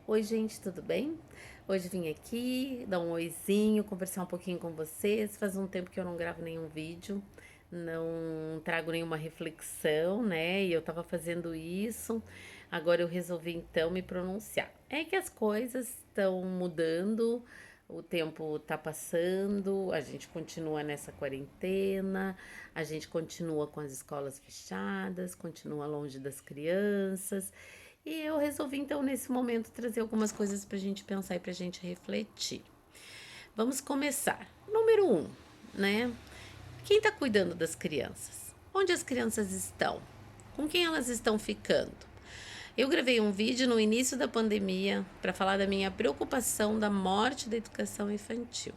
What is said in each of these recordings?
Oi, gente, tudo bem? Hoje vim aqui dar um oizinho, conversar um pouquinho com vocês. Faz um tempo que eu não gravo nenhum vídeo, não trago nenhuma reflexão, né? E eu tava fazendo isso, agora eu resolvi então me pronunciar. É que as coisas estão mudando, o tempo tá passando, a gente continua nessa quarentena, a gente continua com as escolas fechadas, continua longe das crianças. E eu resolvi então nesse momento trazer algumas coisas para a gente pensar e para a gente refletir. Vamos começar. Número um, né? Quem está cuidando das crianças? Onde as crianças estão? Com quem elas estão ficando? Eu gravei um vídeo no início da pandemia para falar da minha preocupação da morte da educação infantil.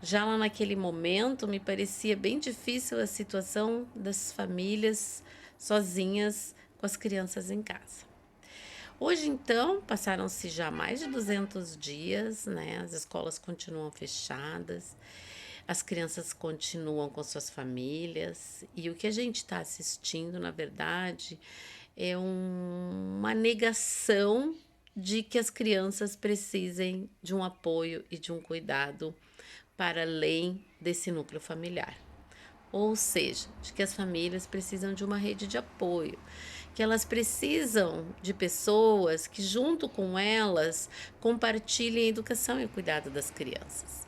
Já lá naquele momento me parecia bem difícil a situação das famílias sozinhas com as crianças em casa. Hoje, então, passaram-se já mais de 200 dias, né? As escolas continuam fechadas, as crianças continuam com suas famílias, e o que a gente está assistindo, na verdade, é uma negação de que as crianças precisem de um apoio e de um cuidado para além desse núcleo familiar. Ou seja, de que as famílias precisam de uma rede de apoio, que elas precisam de pessoas que, junto com elas, compartilhem a educação e o cuidado das crianças.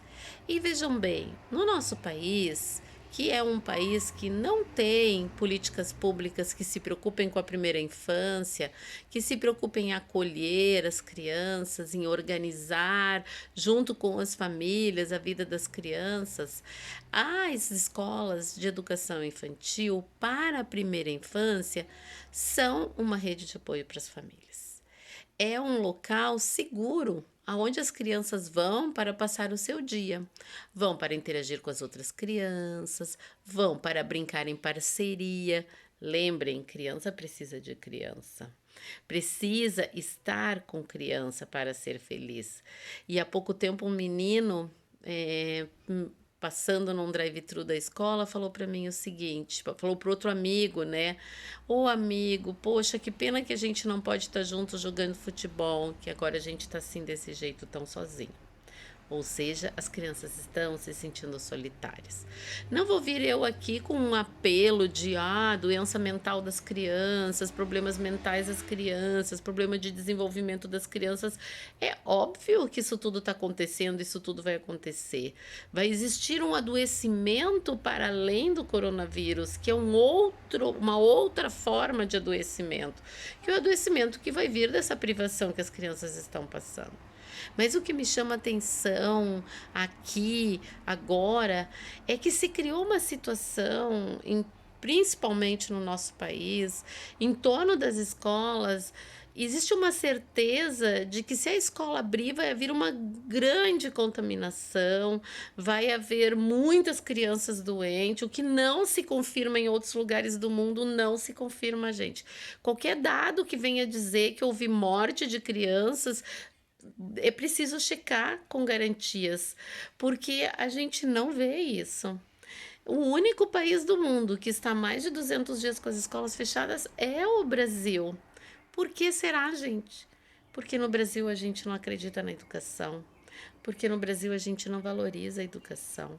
E vejam bem, no nosso país, que é um país que não tem políticas públicas que se preocupem com a primeira infância, que se preocupem em acolher as crianças, em organizar, junto com as famílias, a vida das crianças, as escolas de educação infantil para a primeira infância são uma rede de apoio para as famílias. É um local seguro aonde as crianças vão para passar o seu dia, vão para interagir com as outras crianças, vão para brincar em parceria. Lembrem, criança precisa de criança. Precisa estar com criança para ser feliz. E há pouco tempo um menino passando num drive-thru da escola, falou para mim o seguinte, falou pro outro amigo, né? Ô amigo, poxa, que pena que a gente não pode estar junto jogando futebol, que agora a gente tá assim desse jeito tão sozinho. Ou seja, as crianças estão se sentindo solitárias. Não vou vir eu aqui com um apelo de doença mental das crianças, problemas mentais das crianças, problema de desenvolvimento das crianças. É óbvio que isso tudo está acontecendo, isso tudo vai acontecer. Vai existir um adoecimento para além do coronavírus, que é uma outra forma de adoecimento, que é o adoecimento que vai vir dessa privação que as crianças estão passando. Mas o que me chama atenção aqui, agora, é que se criou uma situação, principalmente no nosso país, em torno das escolas. Existe uma certeza de que se a escola abrir, vai haver uma grande contaminação, vai haver muitas crianças doentes, o que não se confirma em outros lugares do mundo, não se confirma, gente. Qualquer dado que venha dizer que houve morte de crianças, é preciso checar com garantias, porque a gente não vê isso. O único país do mundo que está há mais de 200 dias com as escolas fechadas é o Brasil. Por que será, gente? Porque no Brasil a gente não acredita na educação. Porque no Brasil a gente não valoriza a educação.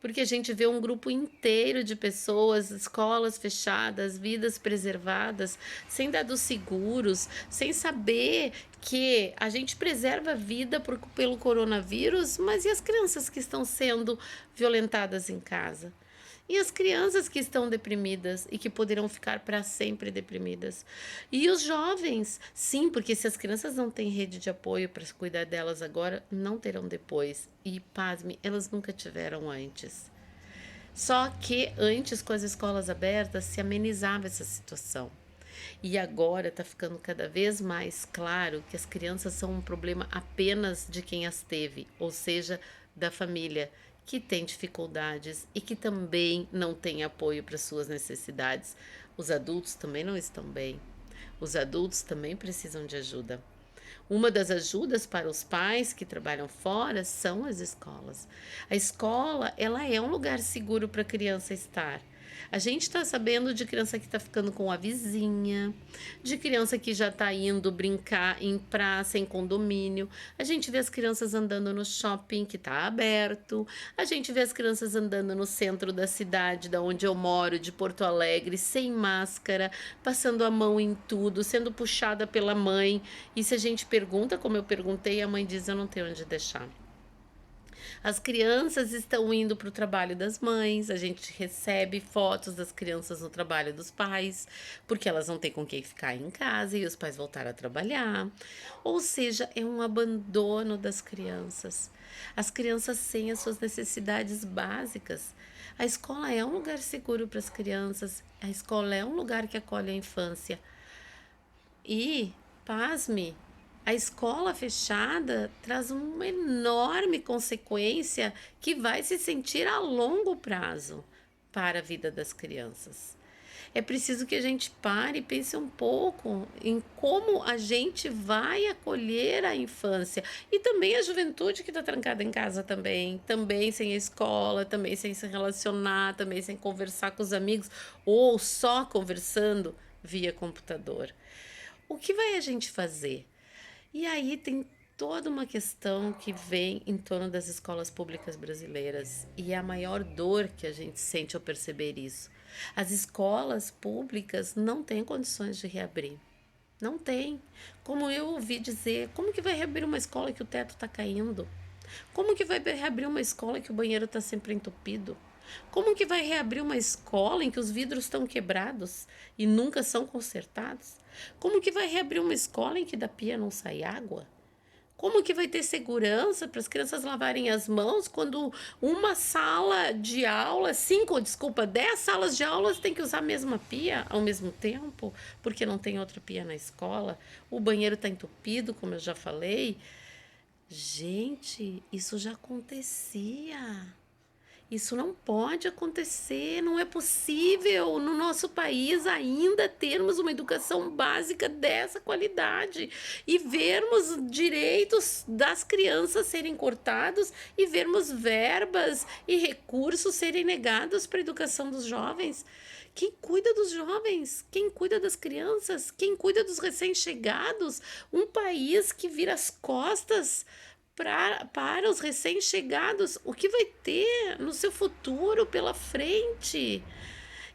Porque a gente vê um grupo inteiro de pessoas, escolas fechadas, vidas preservadas, sem dados seguros, sem saber que a gente preserva a vida pelo coronavírus, mas e as crianças que estão sendo violentadas em casa? E as crianças que estão deprimidas e que poderão ficar para sempre deprimidas. E os jovens, sim, porque se as crianças não têm rede de apoio para cuidar delas agora, não terão depois. E pasme, elas nunca tiveram antes. Só que antes, com as escolas abertas, se amenizava essa situação. E agora está ficando cada vez mais claro que as crianças são um problema apenas de quem as teve, ou seja, da família que tem dificuldades e que também não tem apoio para suas necessidades. Os adultos também não estão bem. Os adultos também precisam de ajuda. Uma das ajudas para os pais que trabalham fora são as escolas. A escola, ela é um lugar seguro para a criança estar. A gente está sabendo de criança que está ficando com a vizinha, de criança que já está indo brincar em praça, em condomínio. A gente vê as crianças andando no shopping que está aberto. A gente vê as crianças andando no centro da cidade, da onde eu moro, de Porto Alegre, sem máscara, passando a mão em tudo, sendo puxada pela mãe. E se a gente pergunta, como eu perguntei, a mãe diz: eu não tenho onde deixar. As crianças estão indo para o trabalho das mães, a gente recebe fotos das crianças no trabalho dos pais, porque elas não têm com quem ficar em casa e os pais voltaram a trabalhar. Ou seja, é um abandono das crianças. As crianças sem as suas necessidades básicas. A escola é um lugar seguro para as crianças, a escola é um lugar que acolhe a infância. E, pasme, a escola fechada traz uma enorme consequência que vai se sentir a longo prazo para a vida das crianças. É preciso que a gente pare e pense um pouco em como a gente vai acolher a infância e também a juventude que está trancada em casa também sem a escola, também sem se relacionar, também sem conversar com os amigos ou só conversando via computador. O que vai a gente fazer? E aí tem toda uma questão que vem em torno das escolas públicas brasileiras e é a maior dor que a gente sente ao perceber isso. As escolas públicas não têm condições de reabrir. Não tem. Como eu ouvi dizer, como que vai reabrir uma escola que o teto está caindo? Como que vai reabrir uma escola que o banheiro está sempre entupido? Como que vai reabrir uma escola em que os vidros estão quebrados e nunca são consertados? Como que vai reabrir uma escola em que da pia não sai água? Como que vai ter segurança para as crianças lavarem as mãos quando uma sala de aula, 10 salas de aulas tem que usar a mesma pia ao mesmo tempo, porque não tem outra pia na escola? O banheiro está entupido, como eu já falei. Gente, isso já acontecia. Isso não pode acontecer, não é possível no nosso país ainda termos uma educação básica dessa qualidade e vermos direitos das crianças serem cortados e vermos verbas e recursos serem negados para a educação dos jovens. Quem cuida dos jovens? Quem cuida das crianças? Quem cuida dos recém-chegados? Um país que vira as costas para os recém-chegados, o que vai ter no seu futuro pela frente?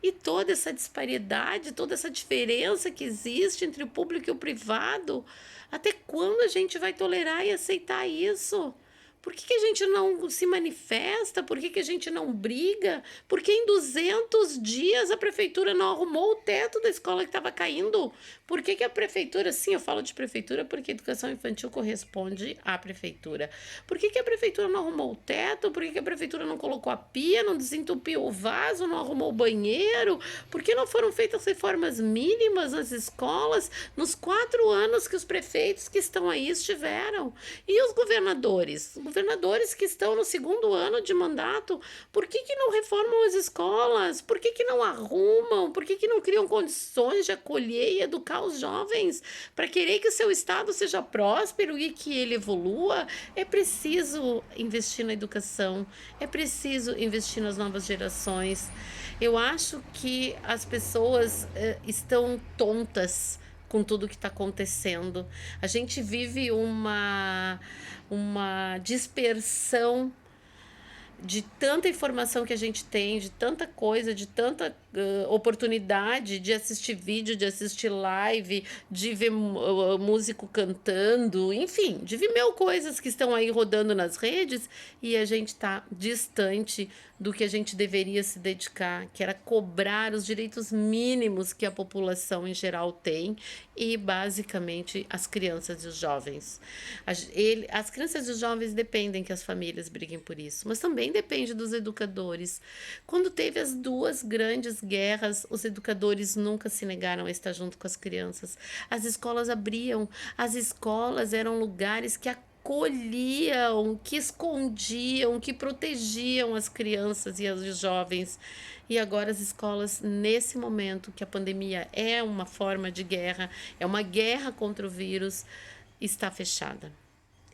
E toda essa disparidade, toda essa diferença que existe entre o público e o privado, até quando a gente vai tolerar e aceitar isso? Por que a gente não se manifesta? Por que a gente não briga? Porque em 200 dias a prefeitura não arrumou o teto da escola que estava caindo? Por que a prefeitura, sim, eu falo de prefeitura porque a educação infantil corresponde à prefeitura. Por que a prefeitura não arrumou o teto? Por que a prefeitura não colocou a pia, não desentupiu o vaso, não arrumou o banheiro? Por que não foram feitas reformas mínimas nas escolas nos 4 anos que os prefeitos que estão aí estiveram? E os governadores? Governadores que estão no 2º ano de mandato, por que não reformam as escolas? Por que não arrumam? Por que não criam condições de acolher e educar os jovens para querer que o seu estado seja próspero e que ele evolua? É preciso investir na educação, é preciso investir nas novas gerações. Eu acho que as pessoas estão tontas com tudo que está acontecendo. A gente vive uma dispersão de tanta informação que a gente tem, de tanta coisa, de tanta oportunidade de assistir vídeo, de assistir live, de ver músico cantando, enfim, de ver mil coisas que estão aí rodando nas redes e a gente está distante do que a gente deveria se dedicar, que era cobrar os direitos mínimos que a população em geral tem e basicamente as crianças e os jovens. As crianças e os jovens dependem que as famílias briguem por isso, mas também depende dos educadores. Quando teve as 2 grandes guerras, os educadores nunca se negaram a estar junto com as crianças. As escolas abriam, as escolas eram lugares que acolhiam, que escondiam, que protegiam as crianças e os jovens. E agora as escolas, nesse momento que a pandemia é uma forma de guerra, é uma guerra contra o vírus, está fechada.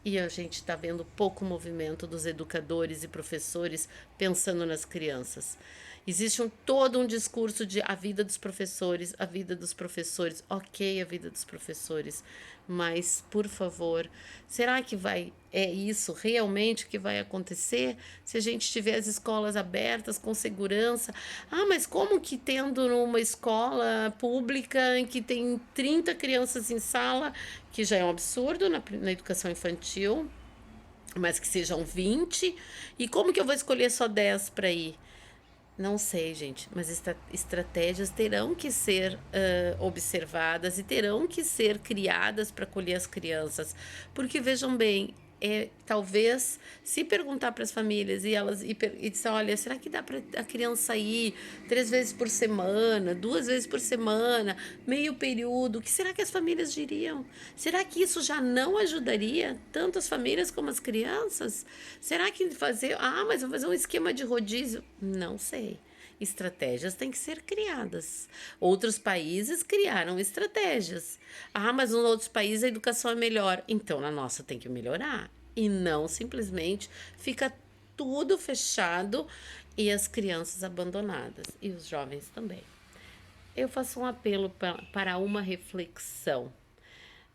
E a gente está vendo pouco movimento dos educadores e professores pensando nas crianças. Existe todo um discurso de a vida dos professores, a vida dos professores, ok, a vida dos professores, mas, por favor, será que é isso realmente que vai acontecer se a gente tiver as escolas abertas com segurança? Ah, mas como que tendo numa escola pública em que tem 30 crianças em sala, que já é um absurdo na educação infantil, mas que sejam 20, e como que eu vou escolher só 10 para ir? Não sei, gente, mas estratégias terão que ser observadas e terão que ser criadas para acolher as crianças. Porque vejam bem, talvez se perguntar para as famílias e dizer, olha, será que dá para a criança ir 3 vezes por semana, 2 vezes por semana, meio período? O que será que as famílias diriam? Será que isso já não ajudaria tanto as famílias como as crianças? Será que mas vou fazer um esquema de rodízio? Não sei. Estratégias têm que ser criadas. Outros países criaram estratégias. Ah, mas nos outros países a educação é melhor. Então na nossa tem que melhorar. E não simplesmente fica tudo fechado e as crianças abandonadas. E os jovens também. Eu faço um apelo para uma reflexão.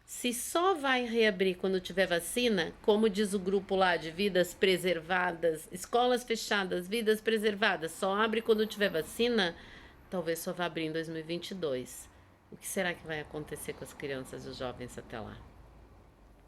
Se só vai reabrir quando tiver vacina, como diz o grupo lá de vidas preservadas, escolas fechadas, vidas preservadas, só abre quando tiver vacina, talvez só vá abrir em 2022. O que será que vai acontecer com as crianças e os jovens até lá?